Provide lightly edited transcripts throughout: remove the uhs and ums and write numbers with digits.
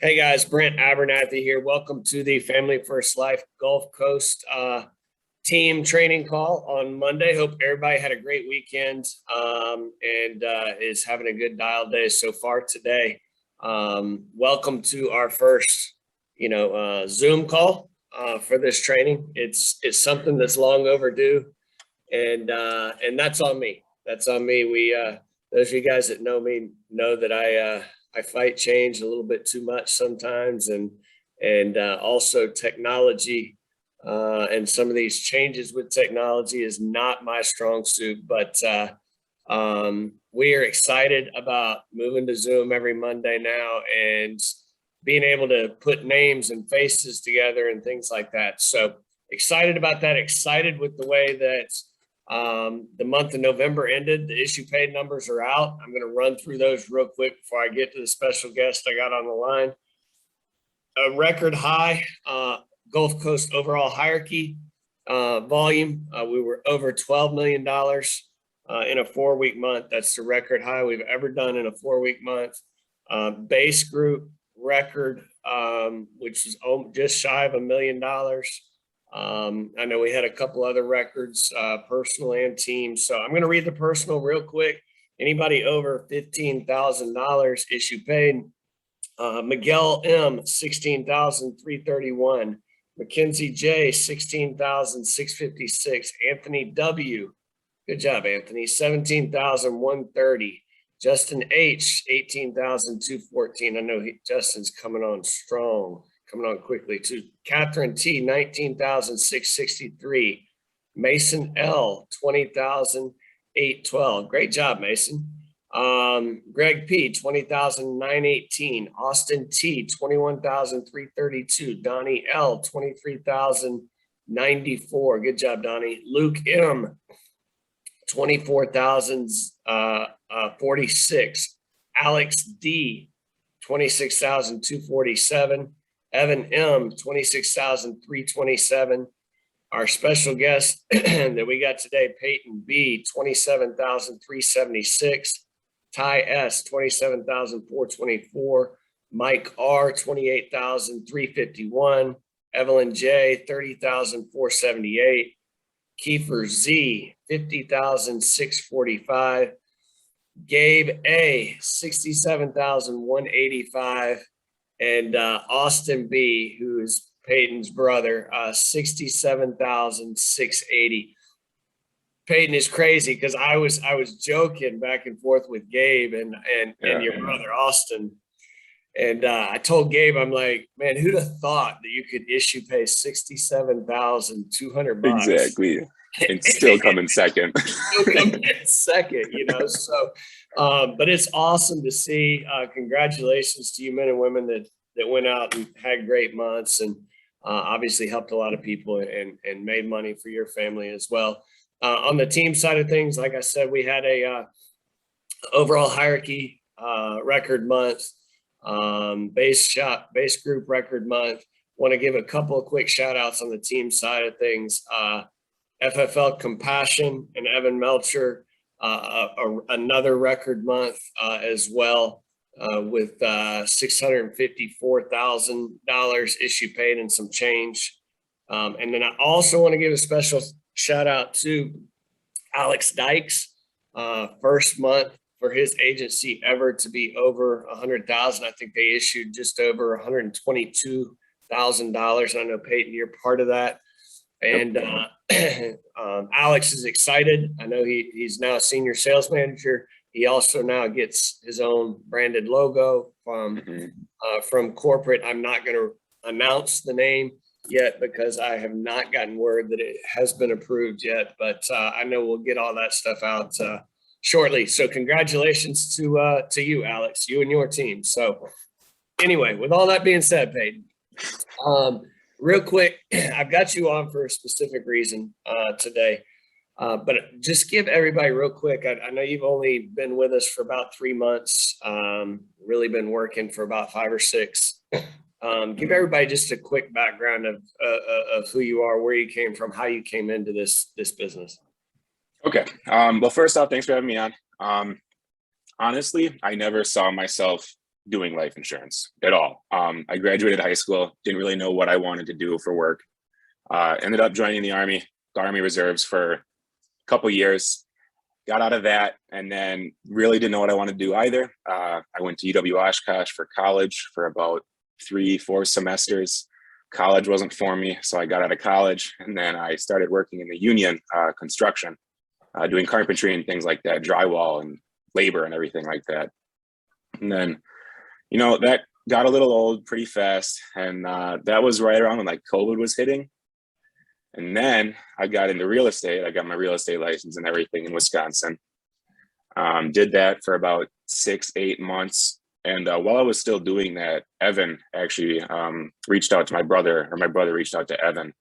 Hey guys, Brent Abernathy here. Welcome to the Family First Life Gulf Coast team training call on Monday. Hope everybody had a great weekend and is having a good dial day so far today. Welcome to our first, Zoom call for this training. It's something that's long overdue, and that's on me. That's on me. Those of you guys that know me know that I fight change a little bit too much sometimes, and also technology and some of these changes with technology is not my strong suit. But we are excited about moving to Zoom every Monday now and being able to put names and faces together and things like that. So excited about that. Excited with the way that the month of November ended. The issue paid numbers are out. I'm going to run through those real quick before I get to the special guest I got on the line. A record high Gulf Coast overall hierarchy volume. We were over $12 million in a 4-week month. That's the record high we've ever done in a 4-week month. Base group record, which is just shy of $1 million. I know we had a couple other records, personal and team. So I'm going to read the personal real quick. Anybody over $15,000 issue paid. Miguel M, 16,331. Mackenzie J, 16,656. Anthony W, good job, Anthony, 17,130. Justin H, 18,214. I know Justin's coming on strong. Coming on quickly too. Catherine T, 19,663. Mason L, 20,812. Great job, Mason. Greg P, 20,918. Austin T, 21,332. Donnie L, 23,094. Good job, Donnie. Luke M, 24,046. Alex D, 26,247. Evan M, 26,327. Our special guest that we got today, Peyton B, 27,376. Ty S, 27,424. Mike R, 28,351. Evelyn J, 30,478. Kiefer Z, 50,645. Gabe A, 67,185. And Austin B, who is Peyton's brother, 67,680. Peyton is crazy because I was joking back and forth with Gabe and your brother Austin, and I told Gabe, I'm like, man, who'd have thought that you could issue pay $67,200? Exactly, and still come in second. So. But it's awesome to see. Congratulations to you men and women that went out and had great months and obviously helped a lot of people and made money for your family as well. On the team side of things, like I said, we had a overall hierarchy record month, base group record month. Want to give a couple of quick shout outs on the team side of things. FFL Compassion and Evan Melcher, another record month as well, with $654,000 issue paid and some change. And then I also want to give a special shout out to Alex Dykes, first month for his agency ever to be over 100,000. I think they issued just over $122,000. I know, Peyton, you're part of that. And Alex is excited. I know he's now a senior sales manager. He also now gets his own branded logo from corporate. I'm not going to announce the name yet because I have not gotten word that it has been approved yet, but I know we'll get all that stuff out shortly. So congratulations to you, Alex, you and your team. So anyway, with all that being said, Peyton, real quick, I've got you on for a specific reason today, but just give everybody real quick. I know you've only been with us for about 3 months, really been working for about 5 or 6. Give everybody just a quick background of who you are, where you came from, how you came into this business. Okay. Well, first off, thanks for having me on. Honestly, I never saw myself doing life insurance at all. I graduated high school, didn't really know what I wanted to do for work. Ended up joining the Army Reserves for a couple years, got out of that, and then really didn't know what I wanted to do either. I went to UW Oshkosh for college for about 3-4 semesters. College wasn't for me, so I got out of college, and then I started working in the union construction, doing carpentry and things like that, drywall and labor and everything like that. And then, that got a little old pretty fast, and that was right around when like COVID was hitting. And then I got into real estate. I got my real estate license and everything in Wisconsin. Did that for about 6-8 months. And while I was still doing that, Evan actually reached out to my brother, or my brother reached out to Evan.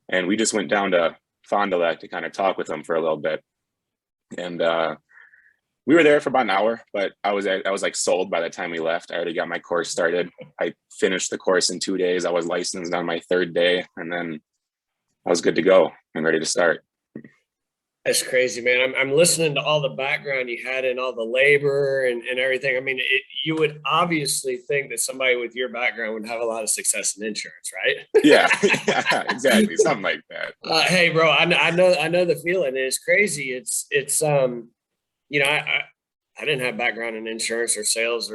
And we just went down to Fond du Lac to kind of talk with him for a little bit. And we were there for about an hour, but I was like sold by the time we left. I already got my course started. I finished the course in 2 days. I was licensed on my 3rd day, and then I was good to go and ready to start. That's crazy, man. I'm listening to all the background you had in all the labor and everything. I mean, you would obviously think that somebody with your background would have a lot of success in insurance, right? Yeah, exactly. Something like that. Hey, bro, I know the feeling. It's crazy. It's I didn't have background in insurance or sales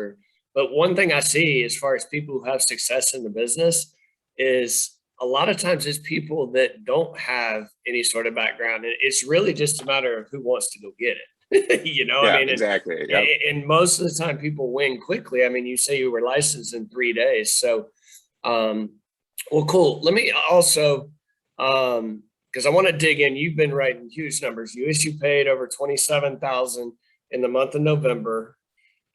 but one thing I see as far as people who have success in the business is a lot of times it's people that don't have any sort of background. And it's really just a matter of who wants to go get it. Yeah, I mean, exactly. Yep. And most of the time people win quickly. I mean, you say you were licensed in 3 days. So, well, cool. Let me also, because I want to dig in. You've been writing huge numbers. You issue paid over 27,000 in the month of November.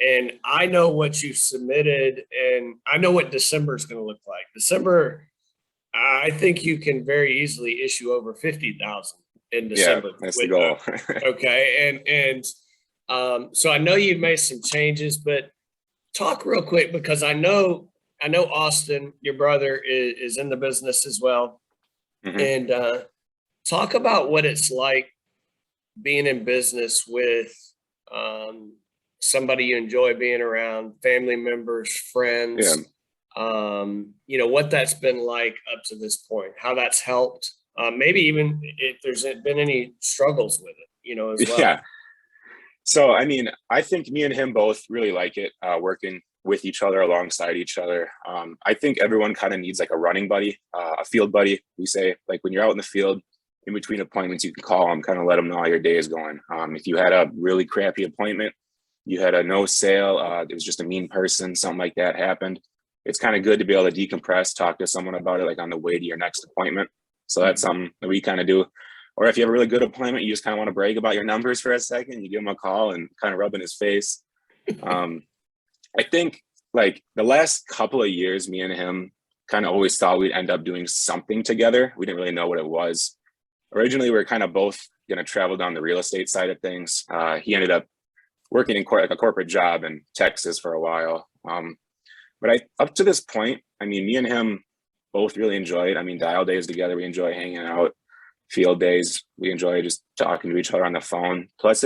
And I know what you submitted, and I know what December is going to look like. December, I think you can very easily issue over 50,000 in December. Yeah, that's the goal. Okay. And so I know you've made some changes, but talk real quick, because I know Austin, your brother, is in the business as well. Mm-hmm. And talk about what it's like being in business with somebody you enjoy being around, family members, friends. Yeah. What that's been like up to this point, how that's helped, maybe even if there's been any struggles with it, as well. Yeah. So, I mean, I think me and him both really like it, working with each other, alongside each other. I think everyone kind of needs like a running buddy, a field buddy. We say, like, when you're out in the field, in between appointments, you can call them, kind of let them know how your day is going. If you had a really crappy appointment, you had a no sale, there was just a mean person, something like that happened, it's kind of good to be able to decompress, talk to someone about it, like on the way to your next appointment. So that's something that we kind of do. Or if you have a really good appointment, you just kind of want to brag about your numbers for a second, you give him a call and kind of rub in his face. I think like the last couple of years, me and him kind of always thought we'd end up doing something together. We didn't really know what it was. Originally, we were kind of both going to travel down the real estate side of things. He ended up working in like a corporate job in Texas for a while. But up to this point, I mean, me and him both really enjoy it. I mean, dial days together, we enjoy hanging out. Field days, we enjoy just talking to each other on the phone. Plus,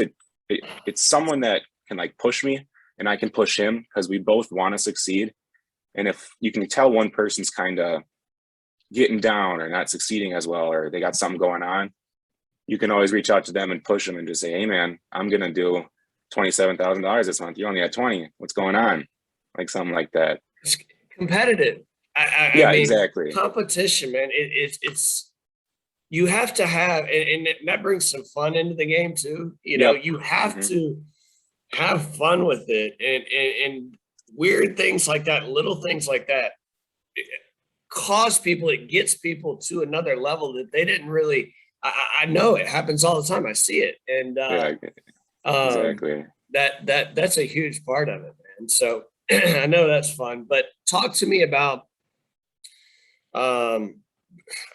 it's someone that can like push me, and I can push him, because we both want to succeed. And if you can tell one person's kind of getting down or not succeeding as well, or they got something going on, you can always reach out to them and push them and just say, "Hey, man, I'm gonna do $27,000 this month. You only had 20. What's going on?" Like something like that. It's competitive. I mean, exactly. Competition, man. It's you have to have, and that brings some fun into the game too. You have to have fun with it, and weird things like that, little things like that, it gets people to another level that they didn't really. I know it happens all the time. I see it, and exactly. That's a huge part of it, man. So I know that's fun, but talk to me about, I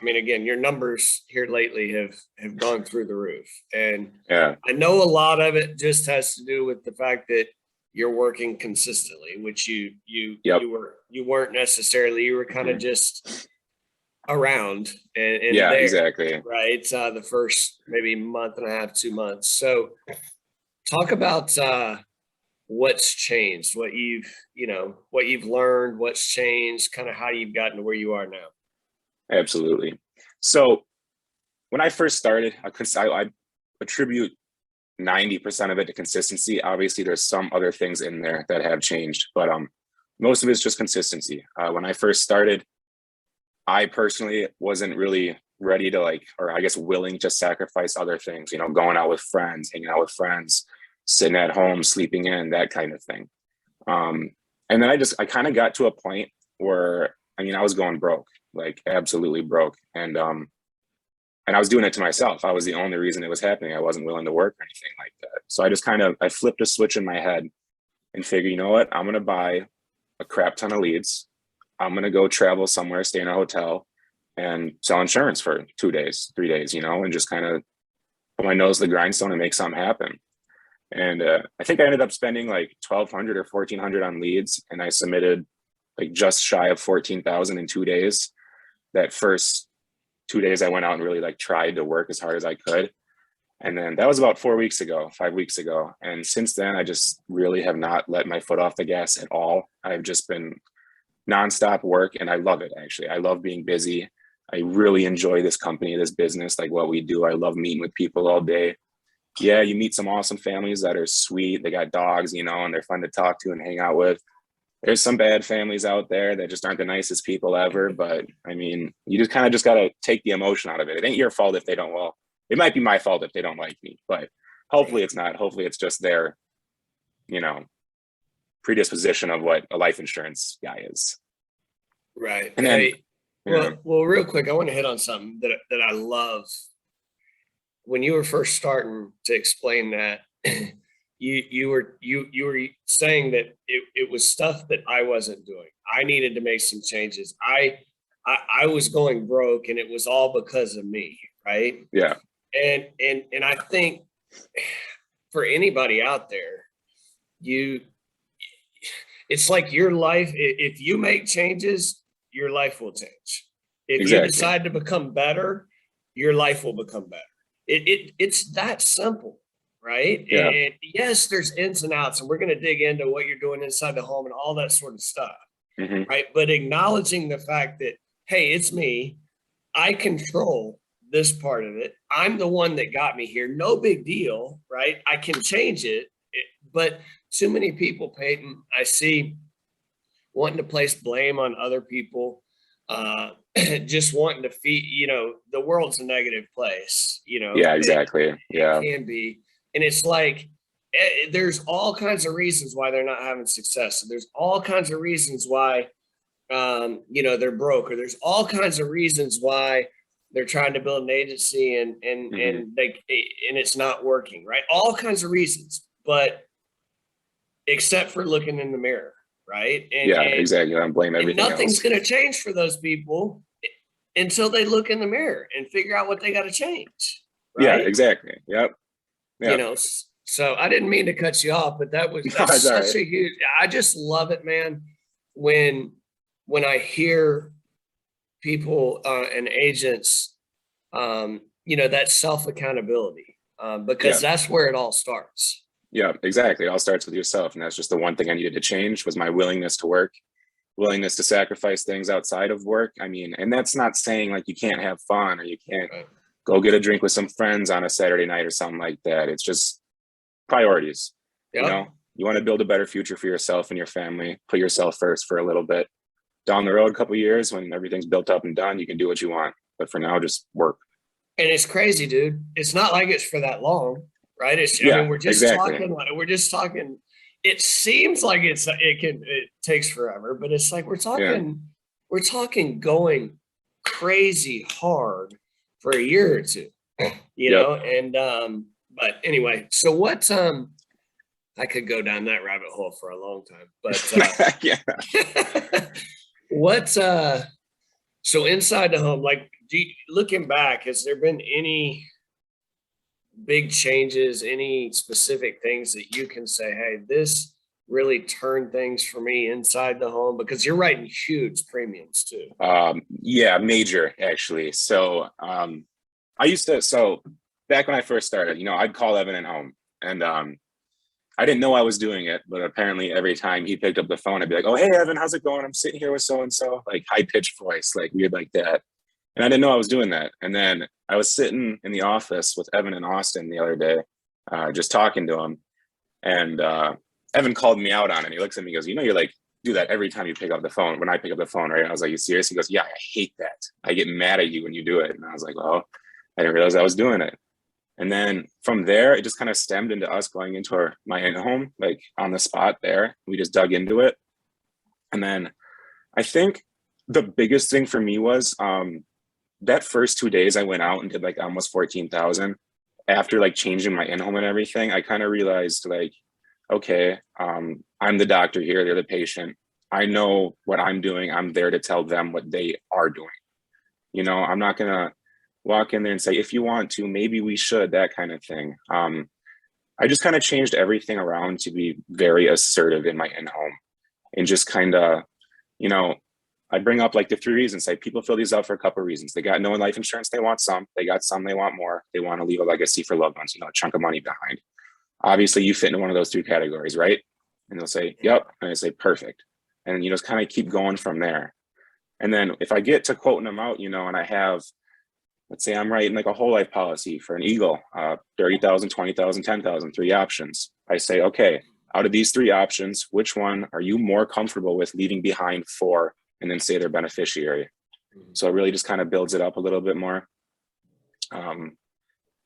mean, again, your numbers here lately have gone through the roof, and I know a lot of it just has to do with the fact that you're working consistently, which you weren't necessarily. You were kind of just around and there, exactly, right? The first maybe month and a half, 2 months. So talk about what's changed, what you've learned, what's changed, kind of how you've gotten to where you are now. Absolutely. So when I first started, I attribute 90% of it to consistency. Obviously, there's some other things in there that have changed, but most of it's just consistency. When I first started, I personally wasn't really ready to or I guess willing to sacrifice other things, going out with friends, hanging out with friends, sitting at home, sleeping in, that kind of thing. And then I kind of got to a point where, I was going broke, like absolutely broke. And I was doing it to myself. I was the only reason it was happening. I wasn't willing to work or anything like that. So I just I flipped a switch in my head and figured, you know what, I'm going to buy a crap ton of leads. I'm going to go travel somewhere, stay in a hotel and sell insurance for 2 days, 3 days, and just kind of put my nose to the grindstone and make something happen. And I think I ended up spending like $1,200 or $1,400 on leads. And I submitted like just shy of 14,000 in 2 days. That first 2 days I went out and really tried to work as hard as I could. And then that was about 5 weeks ago. And since then, I just really have not let my foot off the gas at all. I've just been nonstop work and I love it. Actually, I love being busy. I really enjoy this company, this business, like what we do. I love meeting with people all day. Yeah, you meet some awesome families that are sweet. They got dogs, and they're fun to talk to and hang out with. There's some bad families out there that just aren't the nicest people ever. But you just got to take the emotion out of it. It ain't your fault if they don't. Well, it might be my fault if they don't like me, but hopefully it's not. Hopefully it's just their, predisposition of what a life insurance guy is. Right. And then, well, real quick, I want to hit on something that I love. When you were first starting to explain that, you were saying that it was stuff that I wasn't doing. I needed to make some changes. I was going broke, and it was all because of me, right? Yeah. And I think for anybody out there, it's like your life. If you make changes, your life will change. If Exactly. you decide to become better, your life will become better. It's that simple, right? Yeah. And yes, there's ins and outs, and we're going to dig into what you're doing inside the home and all that sort of stuff, right? But acknowledging the fact that, hey, it's me. I control this part of it. I'm the one that got me here. No big deal, right? I can change it. But too many people, Peyton, I see wanting to place blame on other people, just wanting to feed, the world's a negative place, Yeah, exactly. Yeah. It can be. And it's like, there's all kinds of reasons why they're not having success. So there's all kinds of reasons why, they're broke, or there's all kinds of reasons why they're trying to build an agency and it's not working, right? All kinds of reasons, but except for looking in the mirror. Right. And exactly. I don't blame everything. Nothing's going to change for those people until they look in the mirror and figure out what they got to change. Right? Yeah, exactly. Yep. So I didn't mean to cut you off, but that's such a huge, I just love it, man. When I hear people and agents, that self-accountability, because that's where it all starts. Yeah, exactly. It all starts with yourself. And that's just the one thing I needed to change, was my willingness to work, willingness to sacrifice things outside of work. And that's not saying you can't have fun or you can't go get a drink with some friends on a Saturday night or something like that. It's just priorities. Yep. You want to build a better future for yourself and your family, put yourself first for a little bit. Down the road, a couple of years, when everything's built up and done, you can do what you want. But for now, just work. And it's crazy, dude. It's not like it's for that long. Right. We're just talking. It seems like it takes forever, but it's like we're talking going crazy hard for a year or two, but anyway, so what, I could go down that rabbit hole for a long time, but, so inside the home, looking back, has there been any big changes, any specific things that you can say, hey, this really turned things for me inside the home? Because you're writing huge premiums too. Major, actually. So back when I first started, I'd call Evan at home, and I didn't know I was doing it, but apparently every time he picked up the phone, I'd be like, "Oh, hey, Evan, how's it going? I'm sitting here with so-and-so," like high-pitched voice, like weird like that. And I didn't know I was doing that. And then I was sitting in the office with Evan and Austin the other day, just talking to him. And Evan called me out on it. He looks at me and goes, you're like, do that every time you pick up the phone. When I pick up the phone, right? And I was like, you serious? He goes, yeah, I hate that. I get mad at you when you do it. And I was like, well, I didn't realize I was doing it. And then from there, it just kind of stemmed into us going into my in-home, like on the spot there. We just dug into it. And then I think the biggest thing for me was that first 2 days I went out and did like almost 14,000. After like changing my in-home and everything, I kind of realized like, okay, I'm the doctor here, they're the patient. I know what I'm doing. I'm there to tell them what they are doing. I'm not gonna walk in there and say, if you want to, maybe we should, that kind of thing. I just kind of changed everything around to be very assertive in my in-home and just kind of, I bring up like the 3 reasons. Say people fill these out for a couple of reasons. They got no life insurance, they want some. They got some, they want more. They want to leave a legacy for loved ones, a chunk of money behind. Obviously, you fit into one of those 3 categories, right? And they'll say, yep. And I say, perfect. And just kind of keep going from there. And then if I get to quoting them out, and I have, let's say I'm writing like a whole life policy for an Eagle, 30,000, 20,000, 10,000, 3 options. I say, okay, out of these 3 options, which one are you more comfortable with leaving behind for, and then say their beneficiary. So it really just kind of builds it up a little bit more.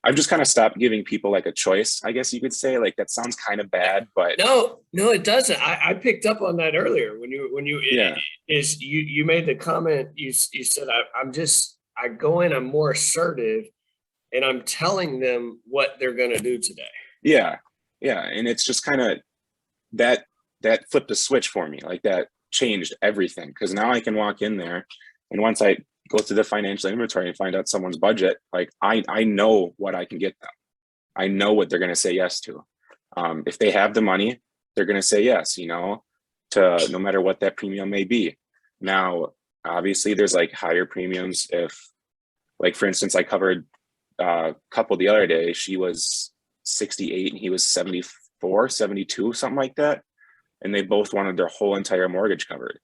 I've just kind of stopped giving people like a choice, I guess you could say. Like that sounds kind of bad, but no, it doesn't. I picked up on that earlier when you made the comment. You said I go in, I'm more assertive, and I'm telling them what they're going to do today. Yeah, and it's just kind of that flipped a switch for me. Like that changed everything, because now I can walk in there, and once I go through the financial inventory and find out someone's budget, like I know what I can get them. I know what they're going to say yes to. If they have the money, they're going to say yes, to no matter what that premium may be. Now, obviously there's like higher premiums. If like, for instance, I covered a couple the other day, she was 68 and he was 74, 72, something like that. And they both wanted their whole entire mortgage covered,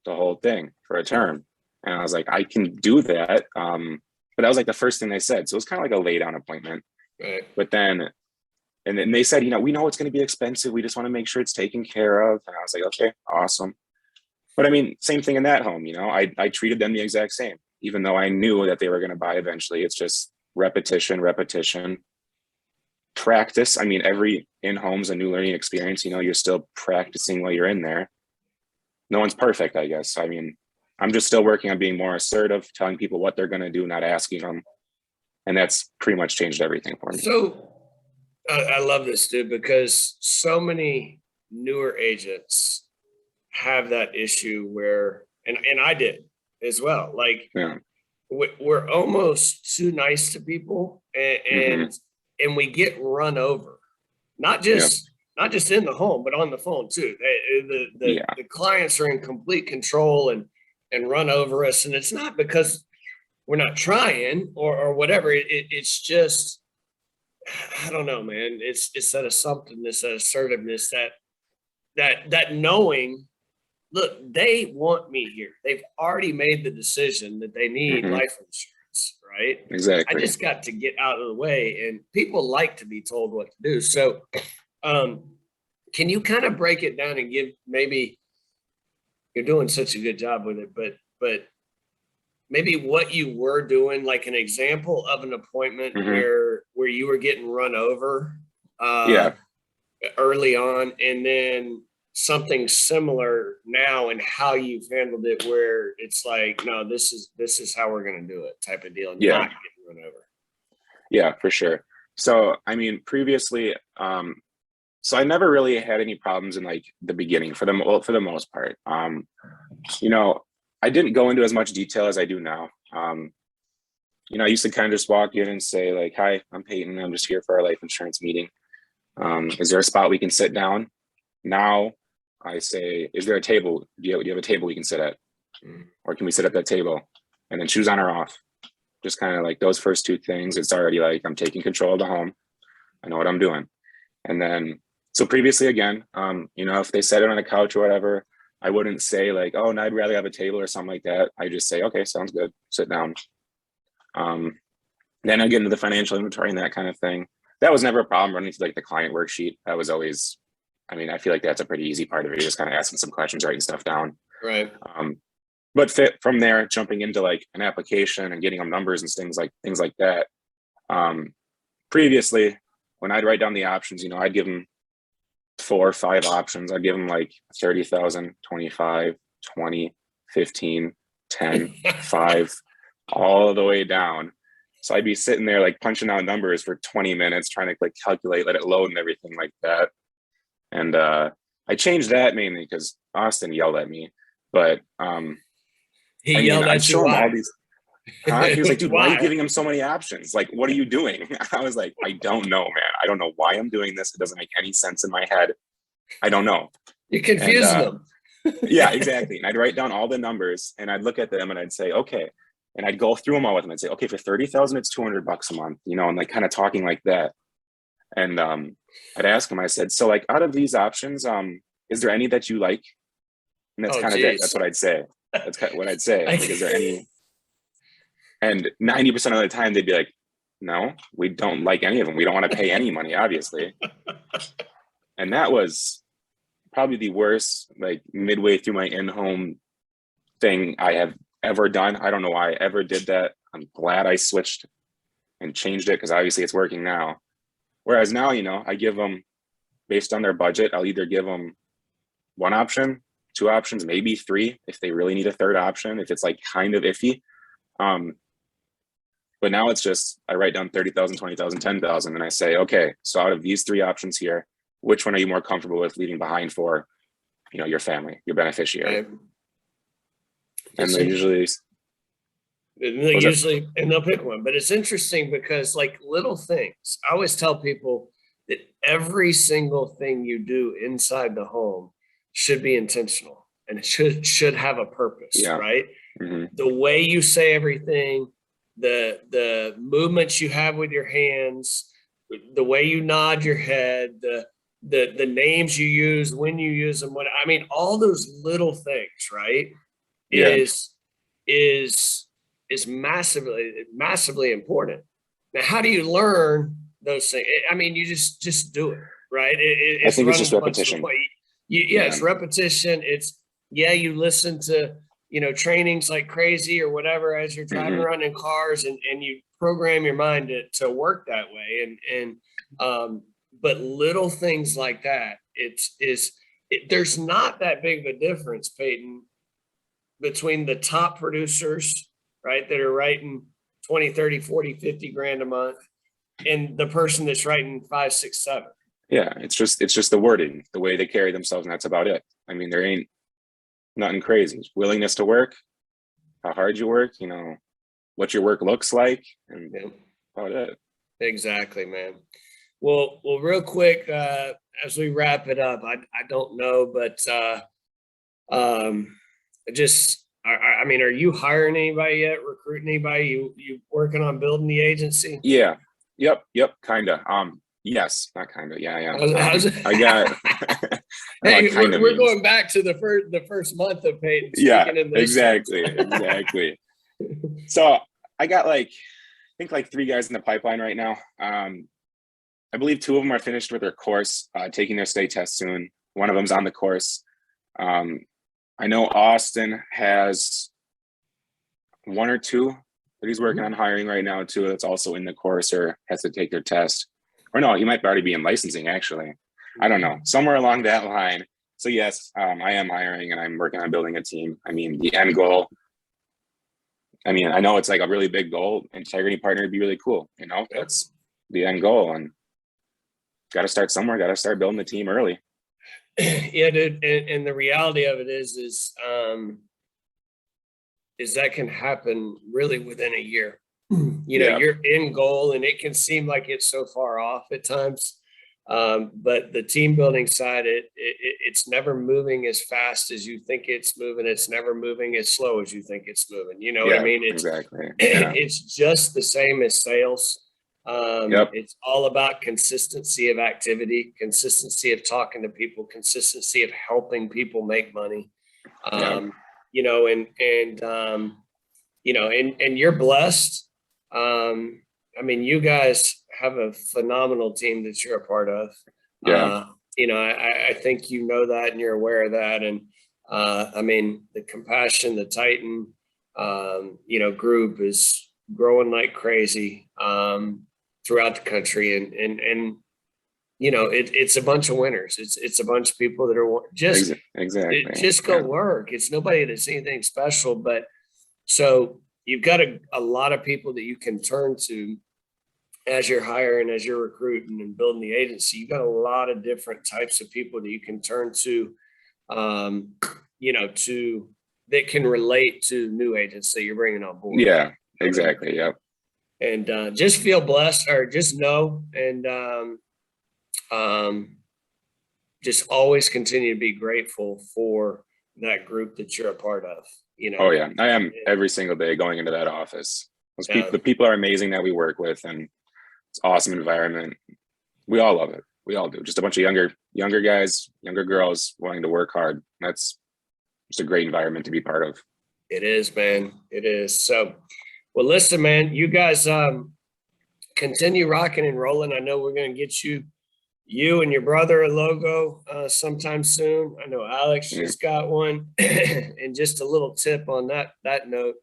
the whole thing for a term. And I was like, I can do that. But that was like the first thing they said. So it was kind of like a lay down appointment. Right. But then they said, we know it's going to be expensive. We just want to make sure it's taken care of. And I was like, okay, awesome. But I mean, same thing in that home, I treated them the exact same, even though I knew that they were going to buy eventually. It's just repetition, practice. I mean, every in-home's a new learning experience. You're still practicing while you're in there. No one's perfect, I guess. I mean, I'm just still working on being more assertive, telling people what they're going to do, not asking them. And that's pretty much changed everything for me. So I love this, dude, because so many newer agents have that issue where, and I did as well. Like we're almost too nice to people, and we get run over, not just in the home, but on the phone too. The clients are in complete control and run over us. And it's not because we're not trying or whatever. It's just, I don't know, man. It's that assumptiveness, that assertiveness, that knowing, look, they want me here. They've already made the decision that they need life insurance, right? Exactly. I just got to get out of the way, and people like to be told what to do. So can you kind of break it down and give, maybe you're doing such a good job with it, but maybe what you were doing, like an example of an appointment where you were getting run over early on, and then something similar now and how you've handled it, where it's like, no, this is how we're going to do it type of deal, and not getting run over. Yeah, for sure. So, I mean, previously, so I never really had any problems in like the beginning for the most part. I didn't go into as much detail as I do now. I used to kind of just walk in and say like, hi, I'm Peyton. I'm just here for our life insurance meeting. Is there a spot we can sit down? Now I say, is there a table? Do you have a table we can sit at? Or can we sit at that table? And then choose on or off. Just kind of like those first 2 things. It's already like, I'm taking control of the home. I know what I'm doing. And then So previously, again, if they set it on a couch or whatever, I wouldn't say like, oh, no, I'd rather have a table or something like that. I just say, okay, sounds good. Sit down. Then I get into the financial inventory and that kind of thing. That was never a problem running through like the client worksheet. That was always, I feel like that's a pretty easy part of it. You're just kind of asking some questions, writing stuff down. Right. But from there, jumping into like an application and getting them numbers and things like that. Previously, when I'd write down the options, I'd give them 4 or 5 options. I'd give them like 30,000, 25, 20, 15, 10, 5, all the way down. So I'd be sitting there like punching out numbers for 20 minutes, trying to like calculate, let it load and everything like that. And I changed that mainly because Austin yelled at me. But he yelled at you. All these. Huh? He was like, dude, why are you Why? giving him so many options? Like, what are you doing? I was like, I don't know, man. I don't know why I'm doing this. It doesn't make any sense in my head. I don't know. You're confusing them. Yeah, exactly. And I'd write down all the numbers and I'd look at them and I'd say, okay. And I'd go through them all with them. I'd say, okay, for 30,000, it's $200 a month, and like kind of talking like that. And I'd ask him, I said, so like out of these options, is there any that you like? And that's kind of it. That's what I'd say. That's kind of what I'd say. Like, is there any? And 90% of the time they'd be like, no, we don't like any of them. We don't want to pay any money, obviously. And that was probably the worst, like midway through my in-home thing I have ever done. I don't know why I ever did that. I'm glad I switched and changed it because obviously it's working now. Whereas now, I give them based on their budget. I'll either give them 1 option, 2 options, maybe 3 if they really need a 3rd option, if it's like kind of iffy. But now it's just, I write down 30,000, 20,000, 10,000, and I say, okay, so out of these 3 options here, which one are you more comfortable with leaving behind for, your family, your beneficiary? Right. And they usually, and they'll pick one. But it's interesting because like little things, I always tell people that every single thing you do inside the home should be intentional and it should have a purpose, right? Mm-hmm. The way you say everything, the movements you have with your hands, the way you nod your head, the names you use, when you use them, all those little things, right? Is massively important. Now, how do you learn those things? You just do it, right? I think it's just repetition. It's repetition. You listen to trainings like crazy or whatever as you're driving around in cars, and you program your mind to work that way. But little things like that, there's not that big of a difference, Peyton, between the top producers, right, that are writing 20, 30, 40, 50 grand a month and the person that's writing 5, 6, 7. Yeah, it's just the wording, the way they carry themselves, and that's about it. There ain't nothing crazy. It's willingness to work, how hard you work, what your work looks like, and about it. Exactly, man. Well, real quick, as we wrap it up, I don't know, but are you hiring anybody yet? Recruiting anybody? You working on building the agency? Yeah. Yep. Kinda. Yes, not kinda. Yeah. I got. Hey, we're going back to the first month of Peyton. Yeah, exactly. So I got I think 3 guys in the pipeline right now. I believe 2 of them are finished with their course, taking their state test soon. One of them's on the course. I know Austin has 1 or 2 that he's working on hiring right now too. That's also in the course or has to take their test. Or no, he might already be in licensing actually. I don't know, somewhere along that line. So yes, I am hiring and I'm working on building a team. The end goal. I know it's like a really big goal. Integrity partner would be really cool. That's the end goal, and got to start somewhere. Got to start building the team early. Yeah, dude. And the reality of it is that can happen really within a year. You're in goal, and it can seem like it's so far off at times. But the team building side, it's never moving as fast as you think it's moving. It's never moving as slow as you think it's moving. You know what I mean? Exactly. It's just the same as sales. Yep. It's all about consistency of activity, consistency of talking to people, consistency of helping people make money. Yep. You know, you know, and you're blessed. I mean, you guys have a phenomenal team that you're a part of. Yeah. You know, I think you know that and you're aware of that. And I mean, the Compassion, the Titan, you know, group is growing like crazy throughout the country. And you know, it's a bunch of winners. It's a bunch of people that are just exactly just go work. It's nobody that's anything special, but so you've got a lot of people that you can turn to as you're hiring, as you're recruiting and building the agency. You've got a lot of different types of people that you can turn to, you know, that can relate to new agents that you're bringing on board. Yeah, exactly. Yep. And just feel blessed, or just know, and just always continue to be grateful for that group that you're a part of. You know. Oh yeah, I am every single day going into that office. Those people, the people are amazing that we work with, and it's awesome environment. We all love it. We all do. Just a bunch of younger guys, younger girls wanting to work hard. That's just a great environment to be part of. It is, man. It is. So, well, listen, man, you guys continue rocking and rolling. I know we're going to get you and your brother a logo sometime soon. I know Alex just got one. And just a little tip on that note,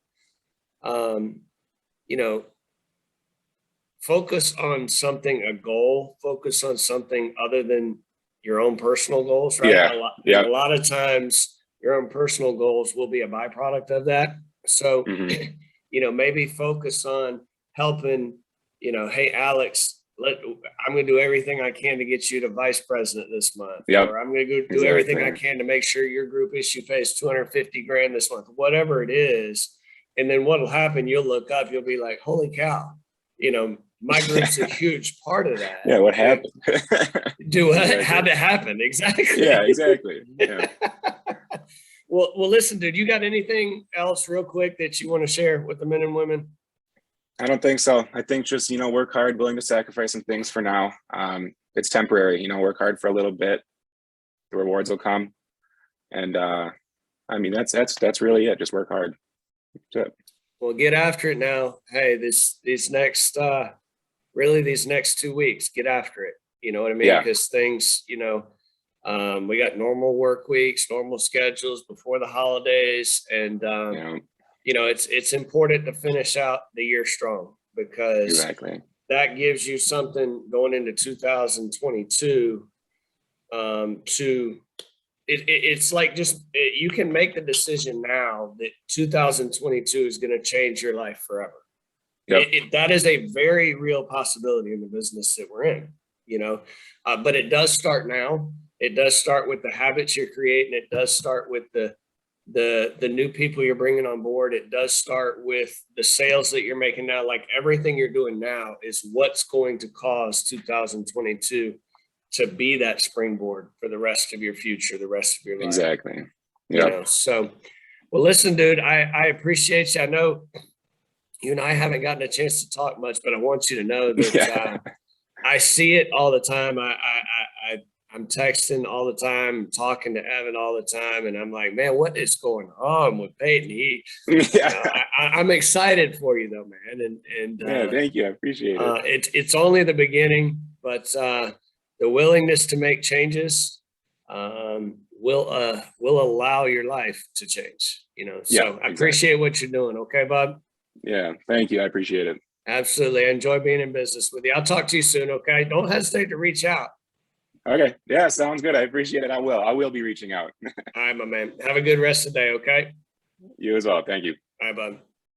you know, focus on something, a goal, focus on something other than your own personal goals, right? Yeah. A lot of times your own personal goals will be a byproduct of that. So, you know, maybe focus on helping, you know, hey, Alex, I'm going to do everything I can to get you to vice president this month. Yep. Or I'm going to do everything I can to make sure your group issue pays $250,000 this month, whatever it is. And then what'll happen, you'll look up, you'll be like, holy cow, you know, my group's a huge part of that. Yeah, what happened? Do what? Exactly. How'd it happen? Exactly. Yeah, exactly. Yeah. Well, listen, dude, you got anything else real quick that you want to share with the men and women? I don't think so. I think just, you know, work hard, willing to sacrifice some things for now. It's temporary, you know, work hard for a little bit. The rewards will come. And I mean, that's really it. Just work hard. That's it. Well, get after it now. Hey, these next 2 weeks, get after it. You know what I mean? Because things, you know, we got normal work weeks, normal schedules before the holidays. And, you know, it's important to finish out the year strong, because that gives you something going into 2022 it's like you can make the decision now that 2022 is going to change your life forever. Yep. That is a very real possibility in the business that we're in, you know, but it does start now. It does start with the habits you're creating. It does start with the new people you're bringing on board. It does start with the sales that you're making now. Like, everything you're doing now is what's going to cause 2022 to be that springboard for the rest of your future, the rest of your life. Exactly. Yeah. You know, so, well, listen, dude, I appreciate you. I know you and I haven't gotten a chance to talk much, but I want you to know that I see it all the time. I'm texting all the time, talking to Evan all the time, and I'm like, man, what is going on with Peyton? I'm excited for you, though, man. And yeah, thank you. I appreciate it. It's only the beginning, but the willingness to make changes will allow your life to change, you know. So I appreciate what you're doing. Okay, bud? Yeah, thank you. I appreciate it. Absolutely. I enjoy being in business with you. I'll talk to you soon. Okay. Don't hesitate to reach out. Okay. Yeah, sounds good. I appreciate it. I will be reaching out. All right, my man. Have a good rest of the day. Okay. You as well. Thank you. All right, bud.